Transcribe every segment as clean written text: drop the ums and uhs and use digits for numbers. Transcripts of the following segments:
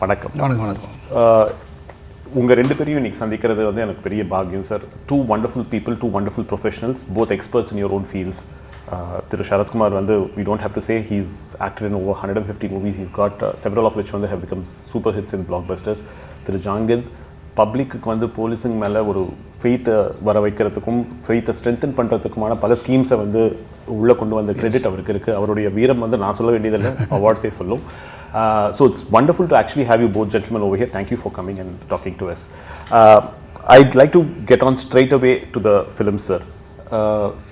வணக்கம். வணக்கம். உங்கள் ரெண்டு பேரையும் இன்னைக்கு சந்திக்கிறது வந்து எனக்கு பெரிய பாக்கியம் sir. Two wonderful people, two wonderful professionals, both experts in your own fields. திரு சரத் குமார் வந்து we don't have to say he's acted in over 150 movies. He's got several of which have become super hits in blockbusters. திரு ஜாங்கித் பப்ளிக்கு வந்து போலீஸுங்க மேலே ஒரு ஃபெய்த்தை வர வைக்கிறதுக்கும் ஃபெய்த்தை strengthen பண்ணுறதுக்குமான பல ஸ்கீம்ஸை வந்து உள்ளே கொண்டு வந்த கிரெடிட் அவருக்கு இருக்குது. அவருடைய வீரம் வந்து நான் சொல்ல வேண்டியதில்லை, அவார்ட்ஸே சொல்லும். So it's wonderful to actually have you both gentlemen over here. Thank you for coming and talking to us. I'd like to get on straight away to the film, sir.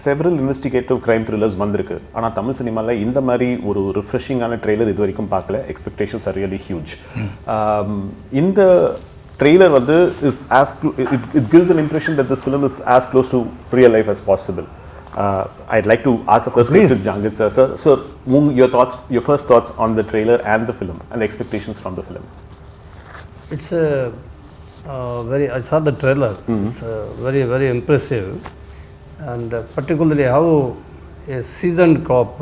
Several investigative crime thrillers வந்திருக்கு. ஆனால் தமிழ் சினிமாவில் இந்த மாதிரி ஒரு ரிஃப்ரெஷிங்கான trailer இது வரைக்கும் பார்க்கல. Expectations are really huge. இந்த trailer வந்து is as it gives an impression that this film is as close to real life as possible. I'd like to ask the first question to Jangit sir. Sir, your first thoughts on the trailer and the film and the expectations from the film. It's a I saw the trailer. It's very, very impressive, and particularly how a seasoned cop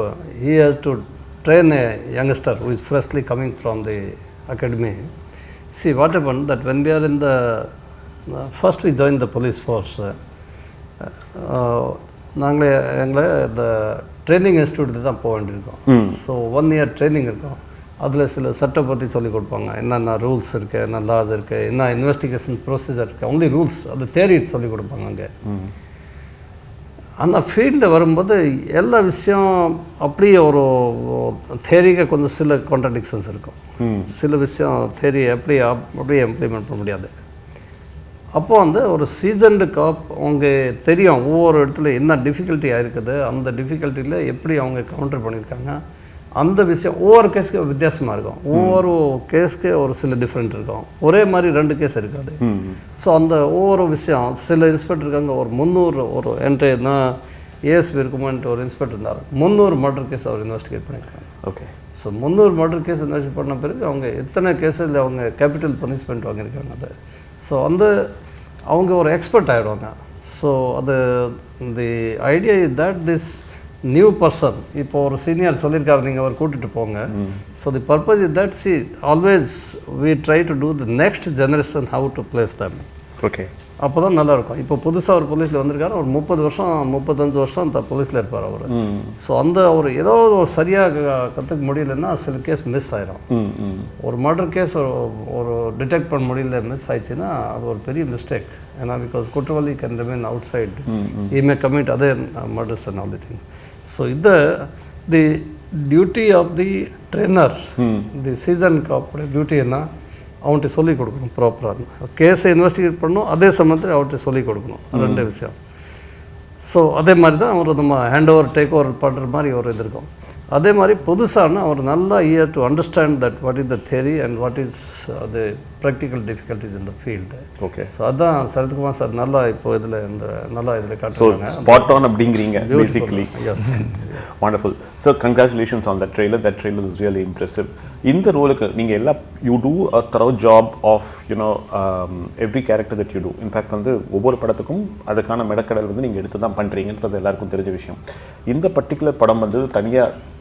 he has to train a youngster who is freshly coming from the academy. See what happened that when we are in the first we joined the police force, எங்களை இந்த training institute தான் போக வேண்டியிருக்கோம். So 1 year training இருக்கும். அதில் சில சட்டம் பற்றி சொல்லிக் கொடுப்பாங்க, என்னென்ன ரூல்ஸ் இருக்குது, என்ன லாஸ் இருக்குது, என்ன இன்வெஸ்டிகேஷன் ப்ரொசீஜர் இருக்குது, ஒன்லி ரூல்ஸ் அது தேரி சொல்லிக் கொடுப்பாங்க. அங்கே அந்த ஃபீல்டில் வரும்போது எல்லா விஷயம் அப்படியே ஒரு தேரிக்கு கொஞ்சம் சில கான்ட்ரடிக்ஷன்ஸ் இருக்கும். சில விஷயம் தேரி அப்படியே இம்ப்ளிமெண்ட் பண்ண முடியாது. அப்போது வந்து ஒரு சீசன்டு காப் அவங்க தெரியும் ஒவ்வொரு இடத்துல என்ன டிஃபிகல்ட்டி ஆகிருக்குது, அந்த டிஃபிகல்ட்டியில் எப்படி அவங்க கவுண்டர் பண்ணியிருக்காங்க. அந்த விஷயம் ஒவ்வொரு கேஸுக்கு வித்தியாசமாக இருக்கும். ஒவ்வொரு கேஸுக்கு ஒரு சில டிஃப்ரெண்ட் இருக்கும். ஒரே மாதிரி 2 கேஸ் இருக்காது. ஸோ அந்த ஒவ்வொரு விஷயம் சில இன்ஸ்பெக்டர் இருக்காங்க. ஒரு 300 ஒரு என்ட்ரினா ஏஎஸ்பி இருக்குமான்ட்டு ஒரு இன்ஸ்பெக்டர் இருந்தார். 300 மர்டர் கேஸ் அவர் இன்வெஸ்டிகேட் பண்ணியிருக்காங்க. Okay. So 300 murder case investigate பண்ண பிறகு அவங்க எத்தனை கேஸில் அவங்க கேபிட்டல் பனிஷ்மெண்ட் வாங்கியிருக்காங்க. அது ஸோ அந்த அவங்க ஒரு எக்ஸ்பர்ட் ஆகிடுவாங்க. ஸோ அது the idea is that this new person இப்போ ஒரு சீனியர் சொல்லியிருக்காரு, நீங்கள் அவர் கூட்டிகிட்டு போங்க. So the purpose is that see always we try to do the next generation how to place them. Okay. அப்போ தான் நல்லாயிருக்கும். இப்போ புதுசாக ஒரு போலீஸில் வந்திருக்காரு, ஒரு 30 வருஷம் 35 வருஷம் அந்த போலீஸில் இருப்பார் அவர். ஸோ அந்த ஒரு ஏதோ ஒரு சரியாக கற்றுக்க முடியலன்னா சில கேஸ் மிஸ் ஆகிடும். ஒரு மர்டர் கேஸ் ஒரு டிடெக்ட் பண்ண முடியல, மிஸ் ஆயிடுச்சுன்னா அது ஒரு பெரிய மிஸ்டேக். ஏன்னா பிகாஸ் குற்றவாளி can remain outside, he may commit other murders and all the thing. So the duty of the trainer, the season காப்போட டியூட்டி என்ன, அவன்கிட்ட சொல்லிக் கொடுக்கணும். ப்ராப்பராக கேஸை இன்வெஸ்டிகேட் பண்ணணும், அதே சமயத்தில் அவர்கிட்ட சொல்லிக் கொடுக்கணும். 2 விஷயம். ஸோ அதே மாதிரி தான் அவர் நம்ம ஹேண்ட் ஓவர் டேக் ஓவர் பண்ணுற மாதிரி ஒரு இது இருக்கும். அதே மாதிரி புதுசான அவர் நல்லா இயர் to understand that what is the theory and what is the practical difficulties in the field. Okay. So அதுதான் சரத்குமார் சார் நல்லா இப்போ இதில் இதில் காட்டுறாங்க. ஸ்பாட் ஆன் அப்படிங்கிறீங்க basically. Wonderful sir, congratulations on that trailer. That trailer is really impressive. இந்த ரோலுக்கு நீங்கள் எல்லாம் you do a thorough job of every character that you do. In fact வந்து ஒவ்வொரு படத்துக்கும் அதுக்கான மெடக்கடல் வந்து நீங்கள் எடுத்து தான் பண்ணுறீங்கன்றது எல்லாருக்கும் தெரிஞ்ச விஷயம். இந்த பர்டிகுலர் படம் வந்து தனியாக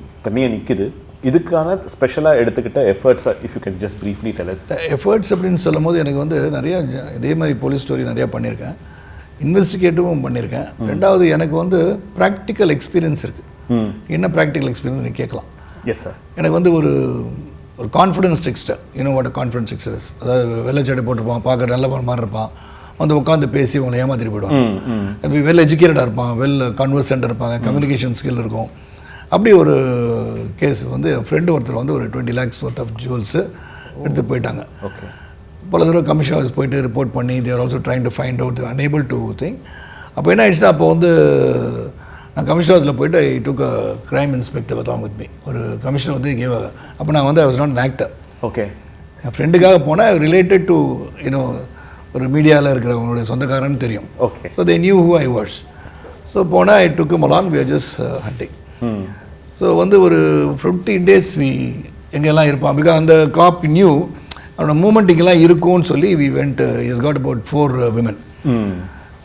நிற்குது. இதுக்கான ஸ்பெஷலாக எடுத்துக்கிட்ட efforts if you can just briefly tell us. Efforts அப்படின்னு சொல்லும் போது எனக்கு வந்து நிறையா இதே மாதிரி போலீஸ் ஸ்டோரி நிறையா பண்ணியிருக்கேன், இன்வெஸ்டிகேட்டிவும் பண்ணியிருக்கேன். 2வது எனக்கு வந்து ப்ராக்டிக்கல் எக்ஸ்பீரியன்ஸ் இருக்குது. என்ன ப்ராக்டிக்கல் எக்ஸ்பீரியன்ஸ் நீ கேட்கலாம். Yes sir. எனக்கு வந்து ஒரு confidence Dexter, what confidence Dexter is. அதாவது வெள்ளச்சட்டை போட்டிருப்பான், பார்க்க நல்ல மாதிரி இருப்பான், வந்து உட்காந்து பேசி உங்களை ஏமாத்திட்டு போயிடுவாங்க. வெல் எஜுகேட்டடாக இருப்பான், வெல் கன்வர்சென்ட் இருப்பாங்க, கம்யூனிகேஷன் ஸ்கில் இருக்கும். அப்படி ஒரு கேஸ் வந்து என் ஃப்ரெண்டு ஒருத்தர் வந்து ஒரு 20 lakhs worth ஆஃப் ஜுவல்ஸு எடுத்து போயிட்டாங்க. ஓகே. பல தடவை கமிஷன் ஆஃபீஸ் போயிட்டு ரிப்போர்ட் பண்ணி there also trying to find out unable to thing. அப்போ என்ன ஆயிடுச்சுன்னா, அப்போ வந்து நான் கமிஷன் ஆஃபீஸில் போயிட்டு I took a crime inspector with me. ஒரு கமிஷனர் வந்து கேவ். அப்போ நான் வந்து I was not an actor. Okay. என் ஃப்ரெண்டுக்காக போனால் ரிலேட்டட் டு ஒரு மீடியாவில் இருக்கிறவங்களுடைய சொந்தக்காரன்னு தெரியும். Okay. So they knew who I was. So போனால் I took along, we are just hunting. So வந்து ஒரு 15 days எங்கெல்லாம் இருப்பான். பிகாஸ் அந்த காப் நியூ அவனோட மூமெண்ட் இங்கெல்லாம் இருக்கும்னு சொல்லி we went. Is got about 4 women.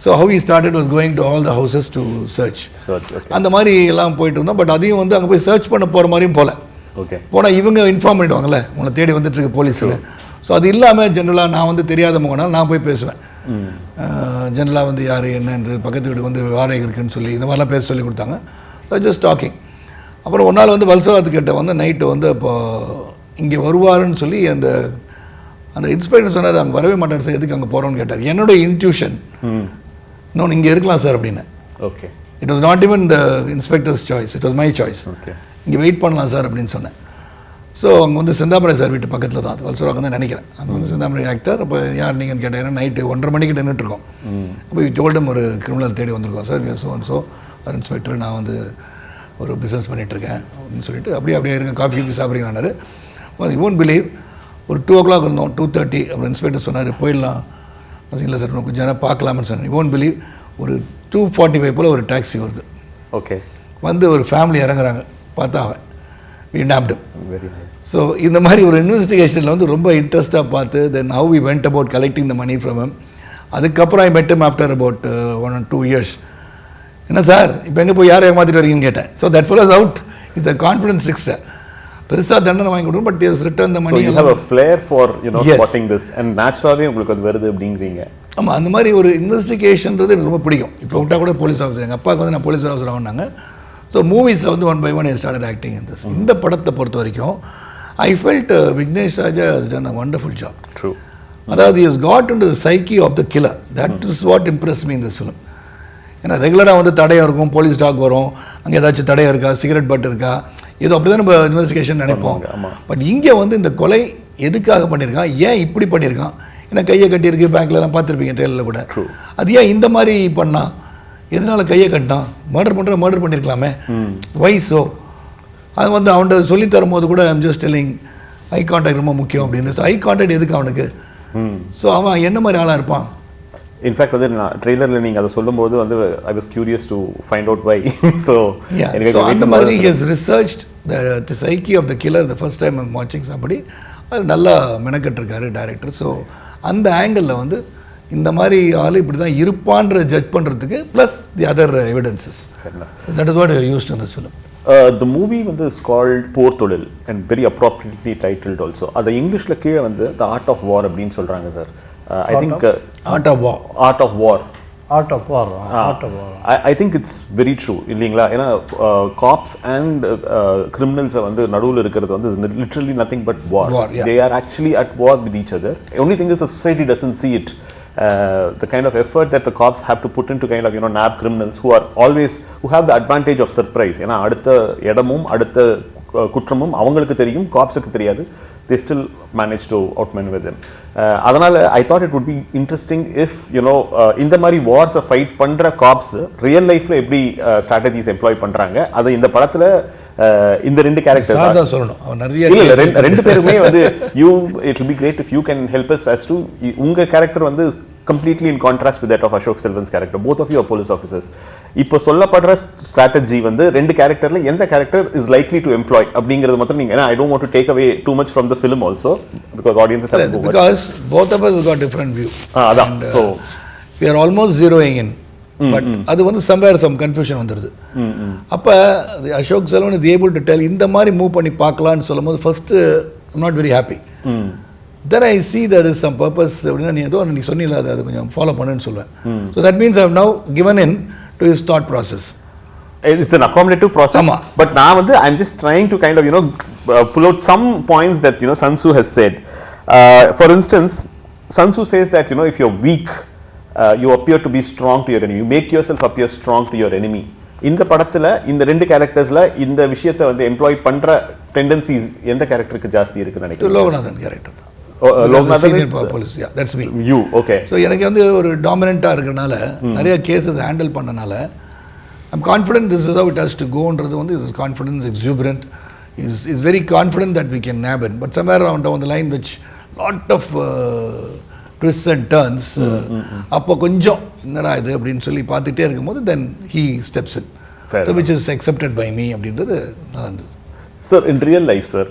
So how he started was going to all the houses to search. அந்த மாதிரி எல்லாம் போயிட்டு இருந்தோம். பட் அதையும் வந்து அங்கே போய் சர்ச் பண்ண போகிற மாதிரியும் போகல. ஓகே. போனால் இவங்க இன்ஃபார்ம் பண்ணிடுவாங்கல்ல உங்களை தேடி வந்துட்டுருக்கு போலீஸுன்னு. ஸோ அது இல்லாமல் ஜென்ரலாக நான் வந்து தெரியாத முகனால் நான் போய் பேசுவேன். ஜென்ரலாக வந்து யார் என்னன்றது பக்கத்து வீடு வந்து வாடகை இருக்குன்னு சொல்லி இந்த மாதிரிலாம் பேச சொல்லி கொடுத்தாங்க. So just talking. அப்புறம் ஒரு நாள் வந்து வல்சராத்துக்கிட்ட வந்து நைட்டு வந்து இப்போ இங்கே வருவாருன்னு சொல்லி அந்த இன்ஸ்பெக்டர் சொன்னார் அங்கே வரவே மாட்டார் சார், எதுக்கு அங்கே போகிறோன்னு கேட்டார். என்னோட இன்ட்யூஷன் இன்னொன்று இங்கே இருக்கலாம் சார் அப்படின்னு. Okay. It was not even the inspectors choice, it was my choice. Okay. இங்கே வெயிட் பண்ணலாம் சார் அப்படின்னு சொன்னேன். ஸோ அங்கே வந்து செந்தாமரை சார் வீட்டு பக்கத்தில் தான், அது வல்சராக தான் நினைக்கிறேன். அங்கே வந்து செந்தாமரை ஆக்டர். அப்போ யார் நீங்கன்னு கேட்டாங்கன்னா நைட்டு 1:30 மணிக்கு நின்றுட்டுருக்கோம். அப்போ டோல்டம் ஒரு கிரிமினல் தேடி வந்திருக்கோம் சார், ஸோ ஒரு இன்ஸ்பெக்டர், நான் வந்து ஒரு பிஸ்னஸ் பண்ணிகிட்ருக்கேன் அப்படின்னு சொல்லிட்டு அப்படியே இருங்க காஃபி கீஃபி சாப்பிட்றீங்கன்னாரு. யூ ஒன்ட் பிலீவ், ஒரு 2 o'clock இருந்தோம், 2:30. அப்புறம் இன்ஸ்பெக்டர் சொன்னார் போயிடலாம். இல்லை சார் கொஞ்சம் நேரம் பார்க்கலாம்னு சொன்னேன். யூ ஒன்ட் பிலீவ், ஒரு 2:45 போல் ஒரு டாக்ஸி வருது. ஓகே. வந்து ஒரு ஃபேமிலி இறங்குறாங்க. பார்த்தா அவன் we nabbed him. Very nice. So இந்த மாதிரி ஒரு இன்வெஸ்டிகேஷனில் வந்து ரொம்ப இன்ட்ரெஸ்ட்டாக பார்த்து தென் how we went about collecting the money from him. அதுக்கப்புறம் I met him after about 1 or 2 years. என்ன சார் இப்போ எங்கே போய் யாரை ஏமாற்றிட்டு வரீங்கன்னு கேட்டேன். So that was out is the confidence trickster. பெருசாக தண்டனை வாங்கி கொடுக்கும், but is return the money. So you have a flair for spotting this and naturally உங்களுக்கு அது வருது அப்படிங்கிறீங்க. ஆமாம், அந்த மாதிரி ஒரு இன்வெஸ்டிகேஷன்றது எனக்கு ரொம்ப பிடிக்கும். இப்போ விட்டால் கூட போலீஸ் ஆஃபீஸர், எங்கள் அப்பாவுக்கு வந்து நான் போலீஸ் ஆஃபீஸர் ஆகினாங்க. ஸோ மூவிஸில் வந்து 1 by 1 I started acting in this. இந்த படத்தை பொறுத்த வரைக்கும் I felt Vignesh Raja has done a wonderful job. True. அதாவது he has got into the psyche of the killer. That is what impressed me in this film. ஏன்னா ரெகுலராக வந்து தடையம் இருக்கும், போலீஸ் டாக் வரும், அங்கே ஏதாச்சும் தடையம் இருக்கா, சிகரெட் பட் இருக்கா, ஏதோ அப்படி தான் நம்ம இன்வெஸ்டிகேஷன் நினைப்போம். பட் இங்கே வந்து இந்த கொலை எதுக்காக பண்ணியிருக்கான், ஏன் இப்படி பண்ணியிருக்கான், ஏன்னா கையை கட்டியிருக்கு, பேங்க்லலாம் பார்த்துருப்பீங்க ட்ரெயிலில் கூட. அது ஏன் இந்த மாதிரி பண்ணால், எதனால் கையை கட்டினான், மர்டர் பண்ணியிருக்கலாமே, வயசோ அது வந்து அவன்கிட்ட சொல்லி தரும் போது கூட I'm just telling eye contact ரொம்ப முக்கியம் அப்படின்னு. ஸோ ஐ கான்டாக்ட் எதுக்கு அவனுக்கு, ஸோ அவன் என்ன மாதிரி ஆளாக இருப்பான். இன்ஃபேக்ட் வந்து நான் ட்ரெய்லரில் நீங்கள் அதை சொல்லும்போது வந்து I was curious to find out why. So அந்த மாதிரி has researched the psyche of the killer the first time I'm வாட்சிங் சம்படி. அது நல்லா மெனக்கட்டிருக்காரு டைரக்டர். ஸோ அந்த ஆங்கிளில் வந்து இந்த மாதிரி ஆள் இப்படி தான் இருப்பான்ற ஜட்ஜ் பண்ணுறதுக்கு plus the other evidences, that is what used in this film. The movie வந்து is called Thozhil and very appropriately titled also. அது இங்கிலீஷில் கீழே வந்து The Art of War அப்படின்னு சொல்கிறாங்க sir. I think Art of War. I think it's very true இல்லைங்களா. ஏன்னா cops and criminals வந்து நடுவில் இருக்கிறது வந்து literally nothing but war. Yeah. They are actually at war with each other. The only thing is the society doesn't see it. The kind of effort that the cops have to put into kind of nab criminals who have the advantage of surprise. ஏன்னா அடுத்த இடமும் அடுத்த குற்றமும் அவங்களுக்கு தெரியும், காப்ஸுக்கு தெரியாது. They still manage to outmaneuver them. அதனால I thought it would be interesting if இந்த மாதிரி வார்ஸை ஃபைட் பண்ற காப்ஸ் ரியல் லைஃப்ல எப்படி ஸ்ட்ராட்டஜிஸ் எம்ப்ளாய் பண்றாங்க, அது இந்த படத்துல இந்த ரெண்டு கேரக்டர் தான் சொல்லணும். அவன் நிறைய ரெண்டு பேருமே வந்து it will be great if you can help us as to உங்க கேரக்டர் வந்து completely in contrast with that of Ashok Selvan's character. Both of you are police officers. இப்போ சொல்லப்படுற ஸ்ட்ராட்டஜி வந்து ரெண்டு கேரக்டர்ல எந்த character is likely to employee அப்படிங்கிறது மட்டும் நீங்க, I don't want to take away too much from the film also because audiences have to because both of us got different view. அதான். So we are almost zeroing in. But அது வந்து somewhere some confusion வந்துடுது. அப்போ Ashok Selvan is able to tell இந்த மாதிரி move பண்ணி பார்க்கலான்னு சொல்லும் போது first I'm not very happy. Then I see there is some purpose அப்படின்னா நீ ஏதோ நீ சொன்னீங்களா அது கொஞ்சம் ஃபாலோ பண்ணுன்னு சொல்லுவேன். So that means I have now given in to his thought process. It's an accommodative process. But now I'm just trying to kind of pull out some points that Sun Tzu has said. For instance, Sun Tzu says that if you're weak, you appear to be strong to your enemy. You make yourself appear strong to your enemy. இந்த படத்துல இந்த ரெண்டு கேரக்டர்ஸ்ல இந்த விஷயத்தை வந்து employee பண்ற tendencies எந்த கேரக்டருக்கு ஜாஸ்தி இருக்குன்னு நினைக்கிறேன்? லோகநாதன் கேரக்டர் தான். ஸோ எனக்கு வந்து ஒரு டாமினண்ட்டாக இருக்கிறனால நிறைய கேசஸ் ஹேண்டில் பண்ணனால I'm confident this is how it has to கோன்றது வந்து is confidence exuberant is very confident that we can nab it. But somewhere around on the line which lot of twists and turns அப்போ கொஞ்சம் என்னடா இது அப்படின்னு சொல்லி பார்த்துட்டே இருக்கும்போது then he steps in, so which is accepted by me அப்படின்றது நல்லா இருந்தது. Sir in real life sir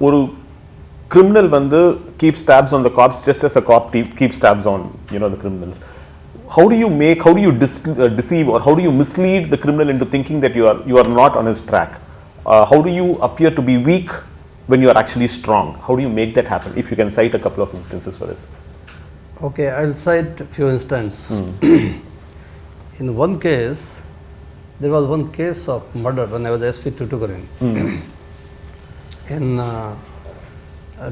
ஒரு criminal வந்து keeps tabs on the cops just as a cop keeps tabs on the criminals. How do you deceive or how do you mislead the criminal into thinking that you are not on his track? how do you appear to be weak when you are actually strong? How do you make that happen? If you can cite a couple of instances for this. Okay, I'll cite a few instances. In one case, there was one case of murder when I was SP Tutukurin. In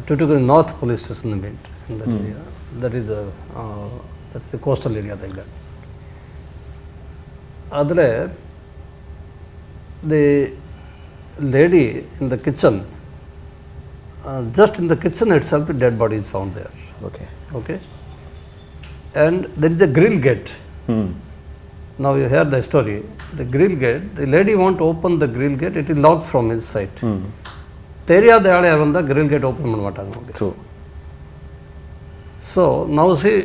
Tutukurin North Police Station in that area. That's the coastal area like that. Adre, the lady in the kitchen, just in the kitchen itself, the dead body is found there. Okay. And there is a grill gate. Now you hear the story. The grill gate, the lady won't open the grill gate, it is locked from inside. தெரியாத ஆளே வந்தா grill gate open பண்ண மாட்டாங்க. True. So now see,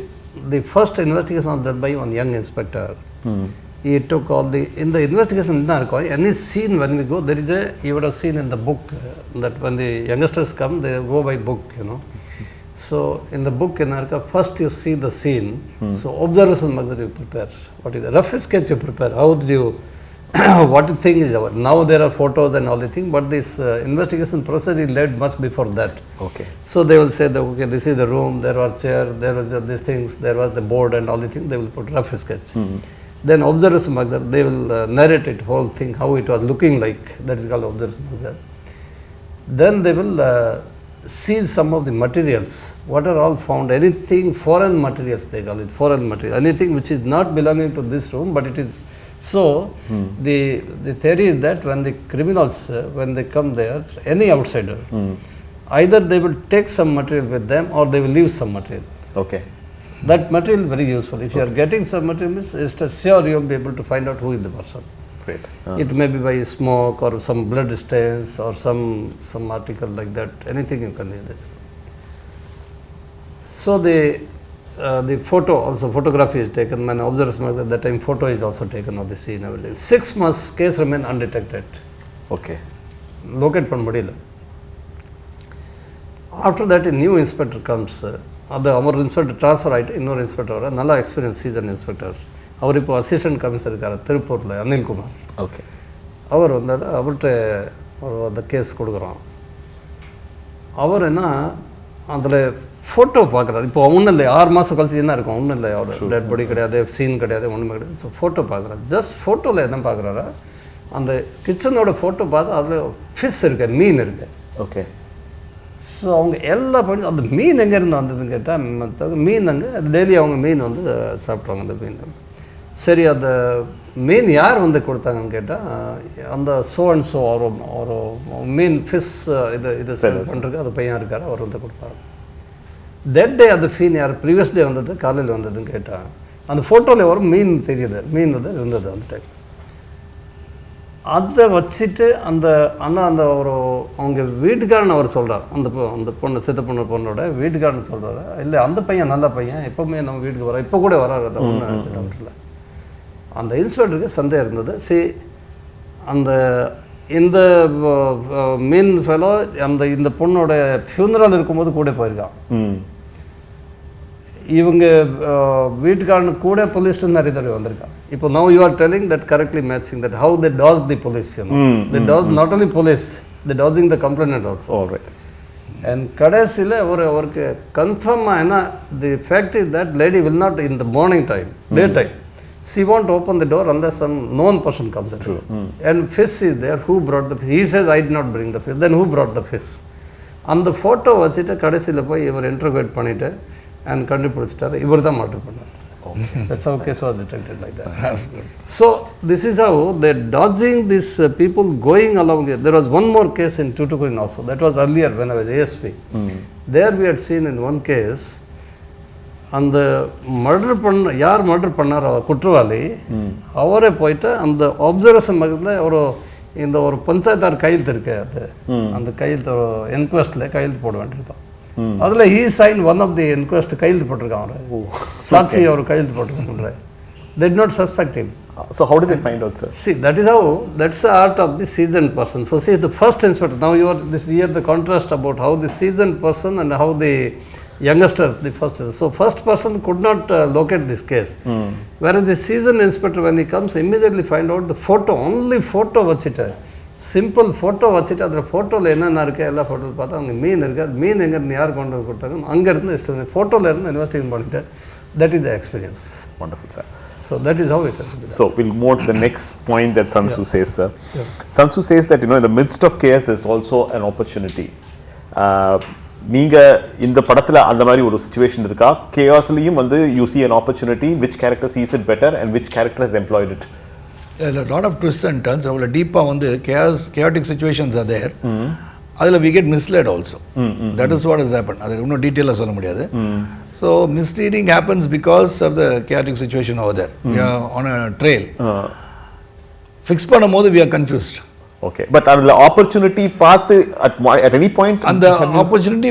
the first investigation was done by one young inspector. He took all in the investigation, any scene when we go, there is you would have seen in the book that when the youngsters come, they go by book, So in the book, first you see the scene, so observation you prepare. What is the rough sketch you prepare? How did you, what the thing is, now there are photos and all the thing, but this investigation process is led much before that. Okay. So they will say that, okay, this is the room, there were chair, there was these things, there was the board and all the things, they will put rough sketch. Then observation magazine, they will narrate it, whole thing, how it was looking like, that is called observation magazine. Then they will seize some of the materials, what are all found, anything foreign materials they call it, foreign material, anything which is not belonging to this room, but it is, so the theory is that when the criminals, when they come there, any outsider, either they will take some material with them or they will leave some material. Okay. That material is very useful. If you are getting some material, it's sure you will be able to find out who is the person. Great. It may be by smoke or some blood stains or some article like that, anything you can use it. So the photo, also photography is taken, when observation at that time photo is also taken of the scene, everything. 6 months case remain undetected. Okay. Locate panna mudiyala. After that a new inspector comes. Our inspector transfer ಆಯಿತು, ಇನ್ನೊಂದು inspector ಅವರ நல்ல experience season inspector, ಅವರು இப்போ assistant commissioner இருக்காரு திருப்பூரில், Anil Kumar. Okay. அவர் வந்தால் அவர்கிட்ட அந்த கேஸ் கொடுக்குறோம். அவர் என்ன அதில் ஃபோட்டோ பார்க்குறாரு. இப்போ ஒன்றும் இல்லை, 6 மாதம் கழிச்சு என்ன இருக்கும், ஒன்றும் இல்லை, அவர் டெட் பாடி கிடையாது, சீன் கிடையாது, ஒன்றுமே கிடையாது. ஸோ ஃபோட்டோ பார்க்குறாரு. ஜஸ்ட் ஃபோட்டோவில் என்ன பார்க்குறாரா, அந்த கிச்சனோட ஃபோட்டோ பார்த்து அதில் ஃபிஷ் இருக்கு, மீன் இருக்கு. ஓகே. ஸோ அவங்க எல்லா படி அந்த மீன் எங்கேருந்து வந்ததுன்னு கேட்டால், மீன் அங்கே அது டெய்லி அவங்க மீன் வந்து சாப்பிட்ருவாங்க அந்த மீன். சரி, அந்த மீன் யார் வந்து கொடுத்தாங்கன்னு கேட்டால், அந்த ஸோ அண்ட் ஸோ ஒரு மீன் ஃபிஷ் இது சேல் பண்ணுறதுக்கு அது பையன் இருக்கார், அவர் வந்து கொடுப்பாரு. தட் டே அந்த ஃபீன் யார் ப்ரீவியஸ் டே வந்தது, காலையில் வந்ததுன்னு கேட்டால், அந்த ஃபோட்டோவில் ஒரு மீன் தெரியுது, மீன் வந்து இருந்தது அந்த டைம். அதை வச்சுட்டு அந்த ஒரு அவங்க வீட்டுக்காரன் அவர் சொல்கிறார், அந்த பொண்ணு சித்த பொண்ணோட வீட்டுக்காரன் சொல்கிறாரு, இல்லை அந்த பையன் நல்ல பையன், எப்போவுமே நம்ம வீட்டுக்கு வர, இப்போ கூட வராரு, அந்த ஒன்று டவுட்டில். அந்த இன்ஸ்பெக்டருக்கு சந்தேகம் இருந்தது. இந்த மீன் ஃபெலோ இந்த பொண்ணோட ஃபியூனரல் இருக்கும்போது கூட போயிருக்கான். இவங்க வீட்டுக்காரனுக்கு கூட போலீஸ் நிறைய தடவை வந்திருக்காங்க. இப்போ now you are telling that correctly matching that how they dodge the police, they dodge not only police, they dodging the complainant also. All right. And கடைசியில் அவருக்கு கன்ஃபார்மாக என்ன, the fact is that lady will not in the morning time, daytime, she won't open the door unless some known person comes in. And fish is there, who brought the fish? He says I did not bring the fish. Then who brought the fish? அந்த photo வச்சுட்டு கடைசியில் போய் இவர் interviewed பண்ணிவிட்டு and கண்டுபிடிச்சிட்டாரு, இவர் தான் murder பண்ணார். That's how case was detected like that. So this is how they're dodging these people going along. There was one more case in Tuticorin also. That was earlier when I was ASP. There we had seen in one case, அந்த யார் murder பண்ணார் குற்றவாளி, அவரே போயிட்டு அந்த observation பக்கத்தில் ஒரு பஞ்சாயத்தார் கையெழுத்து இருக்கு, அந்த கையெழுத்து ஒரு என்கொயஸ்டில் கையெழுத்து போட வேண்டியிருக்கான். அதில் he signed one of the inquest கையெழுத்து போட்டிருக்கான், சாட்சி அவர் கையெழுத்து போட்டிருக்காங்க. They did not suspect him. So how did they find out, sir? See, that's the art of the seasoned person. So see, the first inspector, now here the contrast about how the seasoned person and how the youngsters, the first person could not locate this case. Whereas the seasoned inspector, when he comes, immediately find out the photo, only photo vachita. Simple photo வச்சுட்டு அதில் ஃபோட்டோவில் என்னென்ன இருக்குது எல்லா ஃபோட்டோவில் பார்த்தா அங்கே மீன் இருக்குது. அது மீன் எங்கேருந்து யார் கொண்டு வந்து கொடுத்தாங்க அங்கேருந்து ஃபோட்டோவில் இருந்து இன்வெஸ்டிகேட் பண்ணிட்டு that is the experience. Wonderful, sir. So that is how it is. So we'll move to the next point that Sun Tzu says, sir. Sun Tzu says that, in the midst of chaos there's also an opportunity. நீங்க இந்த படத்துல அந்த மாதிரி ஒரு situation இருக்கா? chaosலயும் வந்து you see an opportunity, which character sees it better and which character has employed it? A lot of twists and turns. அவ்வளோ டீப்பாக வந்து chaotic situations are there. அதில் we get misled also. That is what has happened. அது இன்னும் டீட்டெயிலாக சொல்ல முடியாது. So misleading happens because of the chaotic situation over there. We are on a trail. Fix பண்ணும்போது we are confused. Okay, but the opportunity path at any point, and the opportunity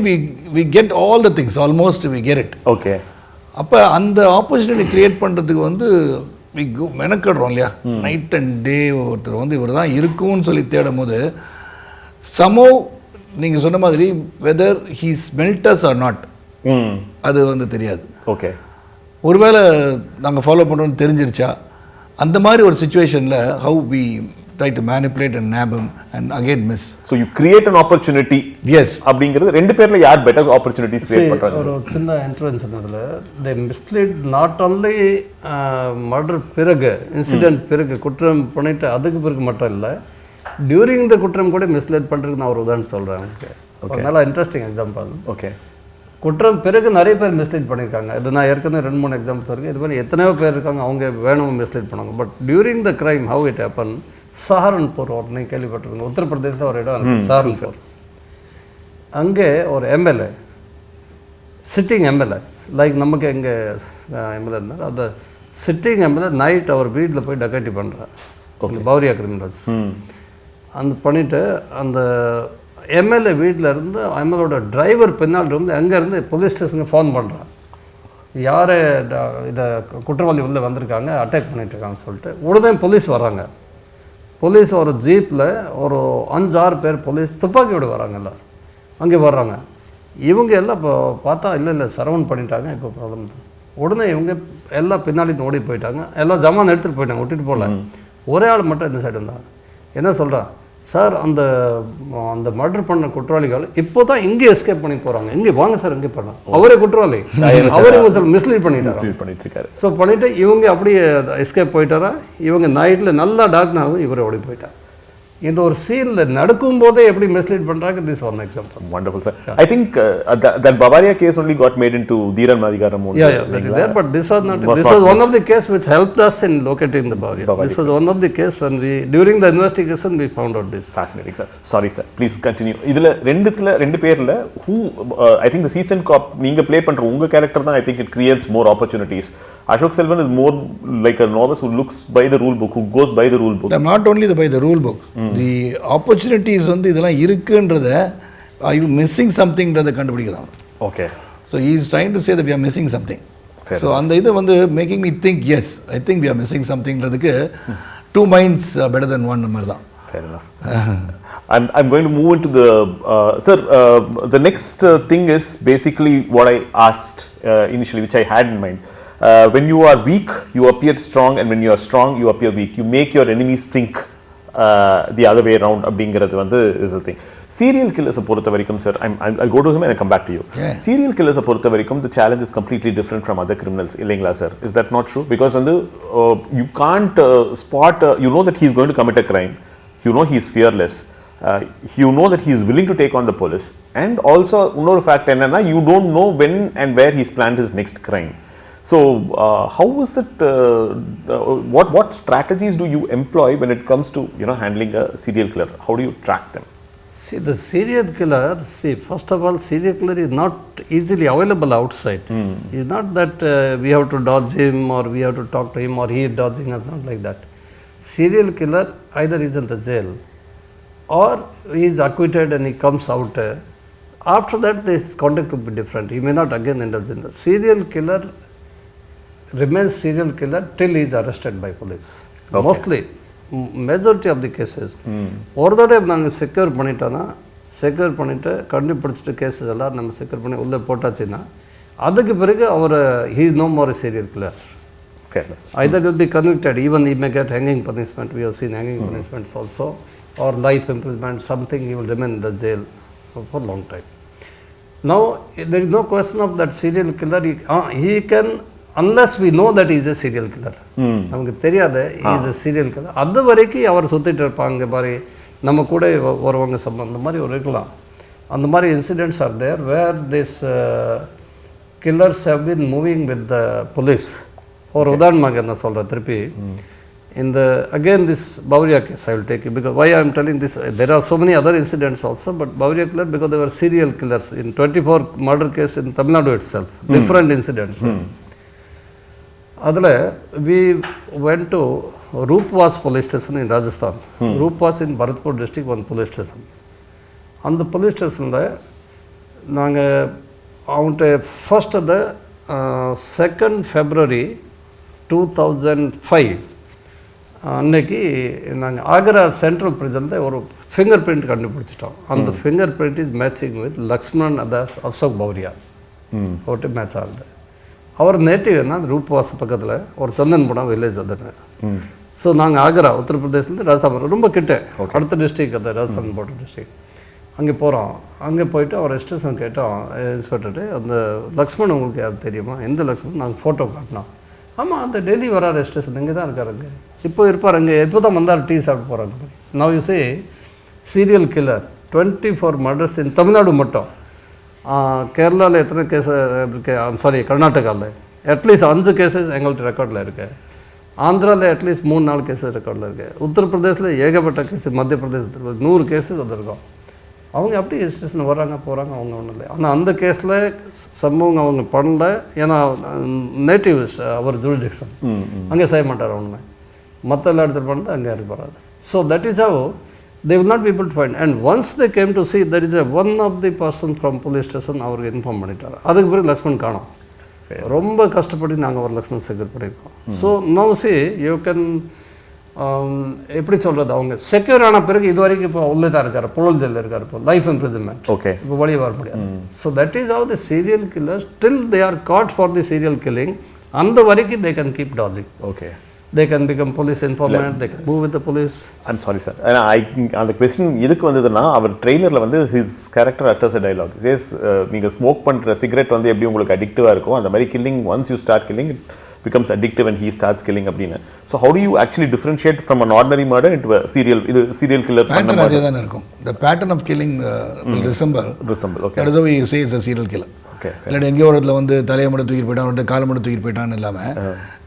we get all the things, almost we get it. Okay, அப்போ அந்த opportunity create பண்ணுறதுக்கு வந்து we go மெனக்கடுறோம் இல்லையா, night and டே. ஒருத்தர் வந்து இவர் தான் இருக்கும்னு சொல்லி தேடும் போது somehow நீங்கள் சொன்ன மாதிரி whether he smelt us or not, அது வந்து தெரியாது. ஓகே, ஒருவேளை நாங்கள் ஃபாலோ பண்ணுறோன்னு தெரிஞ்சிருச்சா, அந்த மாதிரி ஒரு சுச்சுவேஷனில் how we try to manipulate and nab him and again miss. So you create an opportunity. Yes. அப்படிங்கிறது ரெண்டு பேர்ல யார் பெட்டர் ஆப்பர்ச்சுனிட்டிஸ் கிரியேட் பண்றாங்க? ஒரு சின்ன இன்ஃப்ளூயன்ஸ் இருந்ததுல they mislead not only murder பிறகு இன்சிடென்ட் பிறகு குற்றம் பண்ணிட்டு அதுக்கு பிறகு மட்டும் இல்லை, டியூரிங் த குற்றம் கூட மிஸ்லீட் பண்ணுறதுக்கு நான் ஒரு உதாரணம் சொல்கிறேன். ஓகே, நல்லா இன்ட்ரெஸ்டிங் எக்ஸாம்பிள். ஓகே, குற்றம் பிறகு நிறைய பேர் மிஸ்லீட் பண்ணியிருக்காங்க. இது நான் ஏற்கனவே 2-3 எக்ஸாம்பிள்ஸ் இருக்குது. இது மாதிரி எத்தனையோ பேர் இருக்காங்க அவங்க வேணும் மிஸ்லீட் பண்ணாங்க. But during the crime how it happen, Saharanpur ஒரு நீங்கள் கேள்விப்பட்டிருக்கீங்க, உத்தரப்பிரதேசத்தில் ஒரு இடம் இருக்குது சஹாரன்பூர். அங்கே ஒரு எம்எல்ஏ, சிட்டிங் எம்எல்ஏ, லைக் நமக்கு எங்கே எம்எல்ஏ இருந்தார், அந்த சிட்டிங் எம்எல்ஏ நைட் அவர் வீட்டில் போய் டக்கேட்டி பண்ணுறார். இந்த பவரியா கிரிமினல்ஸ் அந்த பண்ணிவிட்டு அந்த எம்எல்ஏ வீட்டில் இருந்து எம்எல்ஏட டிரைவர் பின்னால் இருந்து அங்கேருந்து போலீஸ் ஸ்டேஷனுக்கு ஃபோன் பண்ணுறான், யார் இதை குற்றவாளி உள்ளே வந்திருக்காங்க அட்டாக் பண்ணிகிட்ருக்காங்கன்னு சொல்லிட்டு. உடனே போலீஸ் வராங்க. போலீஸ் ஒரு ஜீப்பில் ஒரு 5-6 பேர் போலீஸ் துப்பாக்கியோடு வராங்க. எல்லோரும் அங்கே வர்றாங்க. இவங்க எல்லாம் இப்போ பார்த்தா இல்லை சரவுண்ட் பண்ணிட்டாங்க, இப்போ ப்ராப்ளம். உடனே இவங்க எல்லாம் பின்னாடி ஓடி போயிட்டாங்க. எல்லாம் ஜமான் எடுத்துகிட்டு போயிட்டாங்க, விட்டுட்டு போகல. ஒரே ஆள் மட்டும் இந்த சைடு இருந்தாங்க. என்ன சொல்கிறா, சார் அந்த அந்த மர்டர் பண்ண குற்றவாளிகள் இப்போ தான் இங்கே எஸ்கேப் பண்ணி போகிறாங்க, இங்கே வாங்க சார் இங்கே பண்ணலாம், அவரே குற்றவாளி, அவரே கொஞ்சம் மிஸ்லீட் பண்ணிட்டாரு. ஸோ பண்ணிவிட்டு இவங்க அப்படியே எஸ்கேப் போயிட்டாரா. இவங்க நைட்டில் நல்லா டார்க்னாகும் இவரை ஓடி போயிட்டார். இந்த ஒரு சீனில் நடக்கும்போதே எப்படி மிஸ்லீட் பண்ணுறாங்க, this one example. Wonderful, sir. I think that Bavaria case only got made into Dheeran Madhigaram only. Yeah, that is there, but this was not. This was one of the case which helped us in locating the Bavaria. This was one of the case when we, during the investigation, we found out this. Fascinating, sir. Sorry, sir. Please continue. இதுல ரெண்டு பேர்ல who I think the seasoned cop நீங்க play பண்ற உங்க character தான் I think it creates more opportunities. Ashok Selvan is more like a novice who looks by the rule book, who goes by the rule book. Not only by the rule book, the opportunities வந்து இதெல்லாம் இருக்குன்றத, are you missing somethingன்றத கண்டுபிடிக்கலாம். Okay. So he is trying to say that we are missing something. So அந்த இது வந்து making me think, yes, I think we are missing somethingன்றதுக்கு 2 minds are better than one மாதிரி தான். Fair enough. I'm going to move into the sir. The next thing is basically what I asked initially, which I had in mind. When you are weak, you appear strong, and when you are strong, you appear weak. You make your enemies think the other way around. அப்படிங்கிறது வந்து is the thing. Serial killers பொறுத்த வரைக்கும், sir, I'll go to him and I'll come back to you. Serial killers பொறுத்த வரைக்கும் the challenge is completely different from other criminals. இல்லைங்களா sir? Is that not true? Because வந்து you can't spot. You know that he is going to commit a crime. You know he is fearless. You know that he is willing to take on the police. And also இன்னொரு fact என்னன்னா, you don't know when and where he's planned his next crime. So how is it, what strategies do you employ when it comes to handling a serial killer? How do you track them? See, the serial killer, first of all, serial killer is not easily available outside. It's not that we have to dodge him or we have to talk to him or he is dodging us, not like that. Serial killer either is in the jail or he is acquitted and he comes out. After that, this conduct will be different. He may not again indulge in the serial killer. Remains serial killer till he is arrested by police. Okay. Mostly, majority of the cases. ஒரு தடவை நாங்கள் secure பண்ணிட்டோன்னா, secure பண்ணிவிட்டு கண்டுபிடிச்சிட்டு gases எல்லாம் நம்ம secure பண்ணி உள்ளே போட்டாச்சுன்னா, அதுக்கு பிறகு அவர் he is no more a serial killer. Fairness. Either will be convicted, even he may get hanging punishment. We have seen hanging punishments also. or life imprisonment, something he will remain in the jail for a long time. Now, there is no question of that serial killer. He can, unless we know that he is a serial killer. நமக்கு தெரியாது he is a serial killer. அது வரைக்கும் அவர் சுற்றிட்டு இருப்பாங்க மாதிரி நம்ம கூட வருவாங்க சம்பந்தம் மாதிரி ஒரு இருக்கலாம். அந்த மாதிரி incidents are there where this killers have been moving with the police. ஒரு உதாரணமாக என்ன சொல்கிறேன் திருப்பி in the again this Bawaria case I will take it, because why I am telling this, there are so many other incidents also, but Bawaria killer, because they were serial killers in 24 murder case in Tamil Nadu itself, different incidents. அதில் we went to Roopwas police station in Rajasthan. Roopwas in Bharatpur district, one police station. அந்த police stationல நாங்கள் அவன்கிட்ட first அது 2nd February 2005 அன்னைக்கு நாங்கள் Agra central பிரிசனில் ஒரு finger print கண்டுபிடிச்சிட்டோம். அந்த fingerprint is matching with Lakshman அதாஸ் அசோக் பவரியா ஒட்டு மேட்ச் ஆகுது. அவர் நேட்டிவ் என்ன ரூப்வாஸ் பக்கத்தில் ஒரு சந்தன்புரம் வில்லேஜ் அதுன்னு. ஸோ நாங்கள் ஆக்ரா உத்தரப்பிரதேசிலேருந்து ராஜஸ்தான் ரொம்ப கிட்ட அடுத்த டிஸ்ட்ரிக் அது ராஜஸ்தான் போர்டர் டிஸ்ட்ரிக். அங்கே போகிறோம். அங்கே போயிட்டு அவர் ரெஜிஸ்ட்ரேஷன் கேட்டோம் இன்ஸ்பெக்டர்ட்டு. அந்த லக்ஷ்மண் உங்களுக்கு யார் தெரியுமா? எந்த லக்ஷ்மண்? நாங்கள் ஃபோட்டோ காட்டினோம். ஆமாம், அந்த டெல்லி வர ரெஜிஸ்ட்ரேஷன் இங்கே தான் இருக்காருங்க, இப்போ இருப்பார் அங்கே, எப்போ தான் வந்தார் டீ சாப்பிட்டு போகிறாங்க. Now you say serial killer 24 murders in Tamil Nadu மட்டும். கேரளாவில் எத்தனை கேஸ் இருக்கு? சாரி, கர்நாடகாவில் அட்லீஸ்ட் 5 கேசஸ் எங்கள்கிட்ட ரெக்கார்டில் இருக்குது. ஆந்திராவில் அட்லீஸ்ட் 3-4 கேசஸ் ரெக்கார்டில் இருக்குது. உத்தரப்பிரதேசில் ஏகப்பட்ட கேஸ், மத்திய பிரதேசத்தில் 100 கேசஸ் வந்திருக்கோம். அவங்க அப்படியே ஸ்டேஷன் வராங்க போகிறாங்க, அவங்க ஒன்றும் இல்லை. ஆனால் அந்த கேஸில் சம்பவம் அவங்க பண்ணல, ஏன்னா நேட்டிவ்ஸ் அவர் ஜூரிடிக்ஷன் அங்கே செய்ய மாட்டார் ஒன்றுமே. மற்ற எல்லா இடத்துல பண்ணிட்டு அங்கே இருப்பார். So that is have they will not be able to find. And once they came to see, there is one of the person from police station அவருக்கு இன்ஃபார்ம் பண்ணிட்டார். அதுக்கு பிறகு லக்ஷ்மண் காணோம். ரொம்ப கஷ்டப்பட்டு நாங்கள் ஒரு லக்ஷ்மண் செக்யூர் பண்ணியிருக்கோம். So now C you can எப்படி சொல்கிறது, அவங்க செக்யூர் ஆன பிறகு இது வரைக்கும் இப்போ உள்ளே தான் இருக்கார், புழல் ஜெயிலில் இருக்கார், இப்போ லைஃப் இம்ப்ரிசன்மெண்ட். ஓகே, இப்போ வெளியே வர முடியாது. So that is how the serial killers till they are caught for the serial killing, அந்த வரைக்கும் they can keep dodging. Okay, they can become police informant, they can move with the police. I'm sorry sir, அந்த question எதுக்கு வந்ததுன்னா, அவர் ட்ரெய்லரில் வந்து his character utters a dialogue. Yes, நீங்கள் smoke பண்ணுற cigarette வந்து எப்படி உங்களுக்கு அடிக்டிவாக இருக்கும், அந்த மாதிரி killing, once you start killing it becomes addictive and he starts killing அப்படின்னு. So how do you actually differentiate from an ordinary murder into a serial killer? Pattern அதே தான் இருக்கும். The pattern of killing will resemble. Okay, that is how we say it's a serial killer. இல்லாட்டி எங்கேயோ ஒரு இடத்துல வந்து தலையை மட்டும் தூக்கிட்டு போயிட்டான், ஒரு காலை மட்டும் தூக்கிட்டு போயிட்டான்னு இல்லாமல்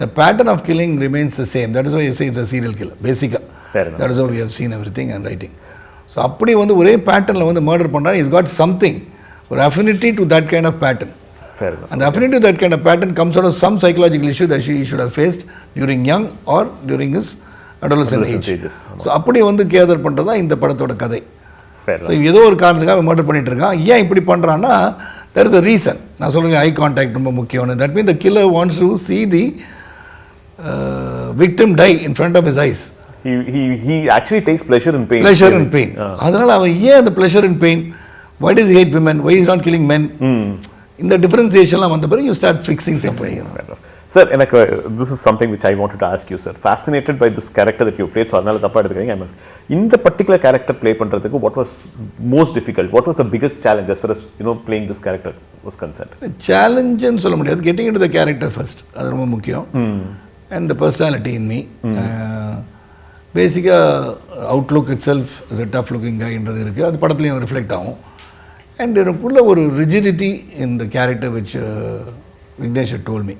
the pattern of killing remains the same. That is why you say it's a serial killer பேசிக்காக. That is how we have seen everything and writing. So அப்படி வந்து ஒரே பேட்டர்னில் வந்து மர்டர் பண்ணுறான், இஸ் காட் சம்திங், ஒரு affinity to that kind of pattern. And the affinity to that kind of pattern comes out of some psychological issue that he should have faced during young or during his adolescent age. So அப்படி வந்து gather பண்ணுறது தான் இந்த படத்தோட கதை. So ஏதோ ஒரு காரணத்துக்காக மர்டர் பண்ணிட்டு இருக்கான். ஏன் இப்படி பண்ணுறான்னா, there is a reason. நான் சொல்லுங்க, ஐ கான்டாக்ட் ரொம்ப முக்கியம்னு. That mean the killer wants to see the victim die in front of his eyes. He actually takes pleasure in pain. அதனால அவன் ஏன் அந்த pleasure in pain, why does he hate women, why is he not killing men, இந்த டிஃபரன்சியேஷன்லாம் வந்த பிறகு you start fixing somebody. Sir, this is something which I wanted to ask you, sir. Fascinated by this character that you played, so அதனால தப்பா எடுத்துக்கங்க. In the particular character play பண்றதுக்கு what was most difficult, what was the biggest challenge as far as playing this character was concerned? Challenge ன்னு சொல்ல முடியாது, getting into the character first, அது ரொம்ப முக்கியம். And the personality in me, பேசிக்கா outlook itself is a tough looking guy என்றது இருக்கு, அது படத்துலயும் ரிஃப்ளெக்ட் ஆகும். And எனக்குள்ள ஒரு rigidity in the character which Vignesh had told me.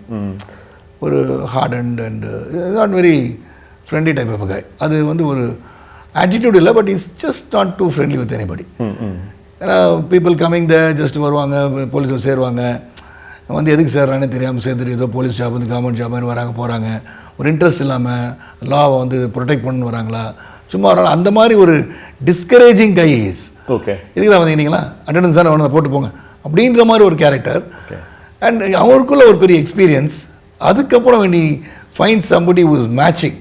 ஒரு hardened and not very friendly type of a guy. அது வந்து ஒரு attitude இல்லை, but he's just not too friendly with anybody. ஏன்னா people coming there just வருவாங்க, போலீஸில் சேருவாங்க, வந்து எதுக்கு சேர்றானே தெரியாமல் சேர்ந்துட்டு ஏதோ போலீஸ் ஜாப் வந்து கவர்மெண்ட் ஜாப்னு வராங்க போகிறாங்க, ஒரு இன்ட்ரெஸ்ட் இல்லாமல் லாவை வந்து ப்ரொடெக்ட் பண்ணு வராங்களா, சும்மா வராங்க, அந்த மாதிரி ஒரு டிஸ்கரேஜிங் கை இஸ். ஓகே, இதுக்கு தான் வந்தீங்களா, அட்டண்டன்ஸ் தானே ஒன்று போட்டு போங்க அப்படின்ற மாதிரி ஒரு கேரக்டர். அண்ட் அவருக்குள்ள ஒரு பெரிய எக்ஸ்பீரியன்ஸ். அதுக்கப்புறம் when he finds somebody who is matching,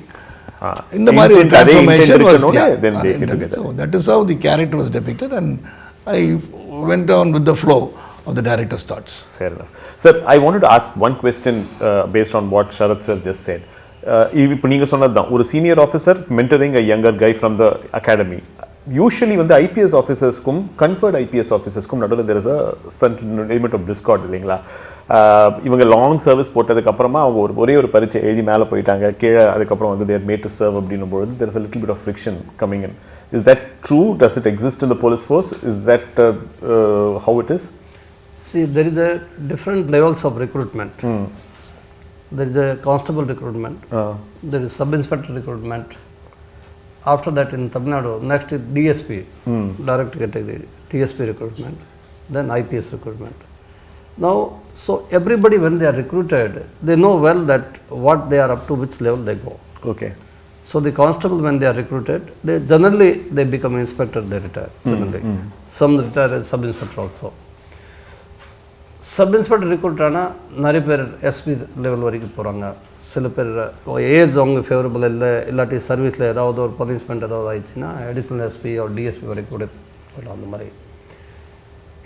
இந்த மாதிரி ஒரு transformation was, so that is how the character was depicted, and I went on with the flow of the director's thoughts. Fair enough. Sir, I wanted to ask one question based on what Sarath sir just said. இப்போ நீங்கள் சொன்னது தான் ஒரு senior officer mentoring a younger guy from the academy. Usually வந்து IPS ஆஃபீஸர்ஸ்க்கும் conferred IPS ஆஃபீஸர்ஸ்க்கும் நடுவில் there is a certain element of discord இல்லைங்களா? இவங்க லாங் சர்வீஸ் போட்டதுக்கு அப்புறமா அவங்க ஒரே ஒரு பரீட்சை எழுதி மேலே போயிட்டாங்க, கீழே அதுக்கப்புறம் வந்து தேர் மேட் டு சர்வ் அப்படின்னும் பொழுது there is a little bit of friction coming in. Is that true? Does it exist in the police force? Is that how it is? See, there is a different levels of recruitment. There is a constable recruitment. There is sub-inspector recruitment. After that in Tamil Nadu, next is DSP, direct category, DSP recruitment. Then IPS recruitment. Now, so everybody when they are recruited, they know well that what they are up to, which level they go. Okay. So the constable when they are recruited, they generally they become inspector, they retire generally. Some retire as sub-inspector also. Sub inspector recruit ஆனால் நிறைய பேர் SP level வரைக்கும் போகிறாங்க. சில பேர் age அவங்க favourable இல்லை, இல்லாட்டி சர்வீஸில் ஏதாவது ஒரு பனிஷ்மெண்ட் ஏதாவது ஆயிடுச்சுன்னா அடிஷ்னல் எஸ்பி ஒரு டிஎஸ்பி வரைக்கும் கூட போகலாம். அந்த மாதிரி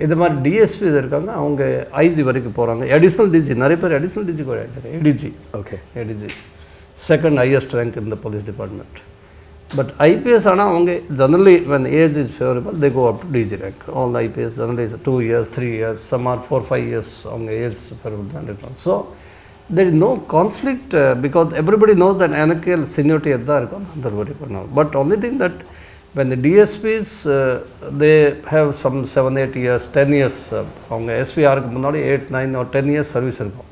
இது மாதிரி டிஎஸ்பி இருக்காங்க, அவங்க ஐஜி வரைக்கும் போகிறாங்க. அடிஷ்னல் டிஜி நிறைய பேர் அடிஷ்னல் டிஜி கூட ஆயிடுச்சு. ADG. Okay. ADG second highest rank in the police department. But IPS ஆனால் அவங்க generally when age is favorable they go up to DG rank. All the IPS generally is 2 years, 3 years, some are 4-5 years அவங்க age favorable தான் இருக்கலாம். So there is no conflict because everybody knows that எனக்கு seniority எதாக இருக்கும் அந்த வரைக்கும் பண்ணலாம். But only thing that when the DSPs they have some 7-8 years, 10 years அவங்க SPRக்கு முன்னாடி 8, 9 or 10 years சர்வீஸ் இருக்கும்.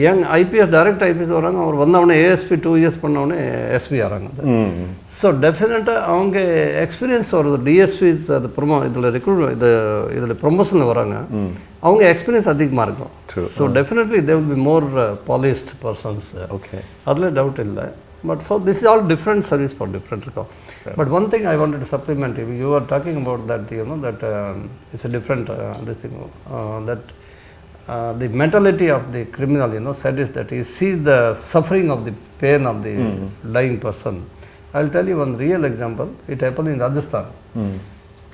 யங் ஐபிஎஸ் டைரக்ட் ஐபிஎஸ் வராங்க, அவர் வந்தவொடனே ஏஎஸ்பி 2 இயர்ஸ் பண்ணவொடனே எஸ்பி ஆகிறாங்க. ஸோ டெஃபினட்டாக அவங்க எக்ஸ்பீரியன்ஸ் வருது. டிஎஸ்பிஸ் அது இதில் இதில் ப்ரொமோஷனில் வராங்க, அவங்க எக்ஸ்பீரியன்ஸ் அதிகமாக இருக்கும். So definitely they will be more polished persons. Okay, அதில் டவுட் இல்லை. But so this is all different service for different இருக்கும். But one thing I wanted to supplement, you are talking about that that it's a different this thing that the mentality of the criminal, said is that he sees the suffering of the pain of the dying person. I will tell you one real example. It happened in Rajasthan.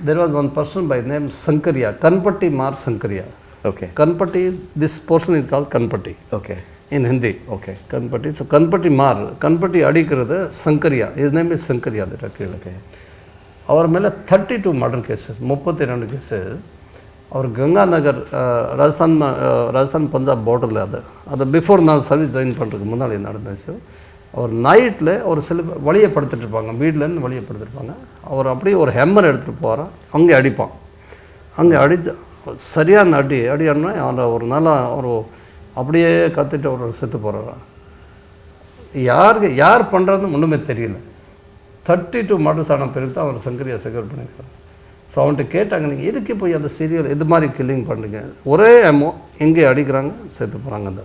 There was one person by name Sankaria, Kanpatti Mar Sankaria. Okay. Kanpatti, this portion is called Kanpatti. Okay. In Hindi. Okay. Kanpatti. So Kanpatti Mar, Kanpatti Adikarada Sankaria. His name is Sankaria that killed. Okay. Our mele 32 murder cases, 32 cases. அவர் கங்காநகர் ராஜஸ்தான் பஞ்சாப் பார்டரில் அது before நான் service join பண்ணுறதுக்கு முன்னாடி நடந்துச்சு. அவர் நைட்டில் ஒரு சில வழியை படுத்துட்ருப்பாங்க, வீட்டிலேருந்து வழியை படுத்துருப்பாங்க. அவர் அப்படியே ஒரு ஹெம்மர் எடுத்துகிட்டு போகிறான், அங்கே அடிப்பான். அங்கே அடித்து சரியான அடியானா அவரை ஒரு நாளாக ஒரு அப்படியே கற்றுட்டு அவர் செத்து போகிறாரா. யார் பண்ணுறதுன்னு ஒன்றுமே தெரியல. 32 மர்டர்ஸ் ஆன பிறகு தான் அவர் சங்கரியா செக்யூர் பண்ணியிருக்காரு. ஸோ அவன்கிட்ட கேட்டாங்க, நீங்கள் எதுக்கு போய் அந்த சீரியல் இது மாதிரி கில்லிங் பண்ணுறீங்க, ஒரே அமோ எங்கே அடிக்கிறாங்க செத்து போகிறாங்க. அந்த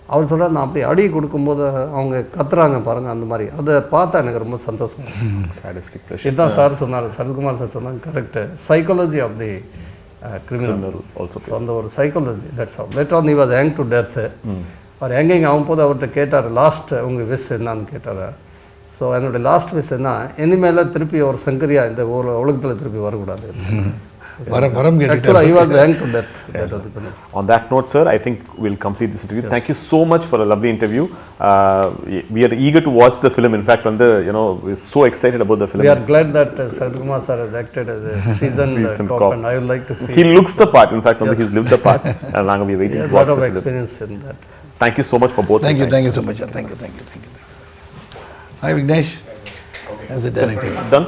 அவர் சொல்கிறார், நான் அப்படி அடி கொடுக்கும்போது அவங்க கத்துறாங்க பாருங்கள், அந்த மாதிரி அதை பார்த்தா எனக்கு ரொம்ப சந்தோஷமாக. இதுதான் சார் சொன்னார், சரத்குமார் சார் சொன்னாங்க, correct. Psychology of the criminal also. So அந்த ஒரு psychology, that's all. Later on he was hang to death. அவர் ஹேங்கிங் ஆகும்போது அவர்கிட்ட கேட்டார், லாஸ்ட் உங்கள் விஷ் என்னான்னு கேட்டார். ஸோ என்னுடைய லாஸ்ட் விஷ் என்ன, இனிமேல திருப்பி ஒரு சங்கரியா இந்த உலகத்தில் திருப்பி வரக்கூடாது. On that note, sir, I think we'll complete this interview. Yes. Thank you so much for a lovely interview. We are eager to watch the film. In fact, we're so excited about the film. We are glad that Sarath Kumar sir has acted as a seasoned cop, and I would like to see. He looks the part. In fact, yes, he's lived the part, and now we are waiting. A lot of experience in that. Thank you so much for both. Thank you so much. Thank you. Hi, Vignesh. As a director. Done.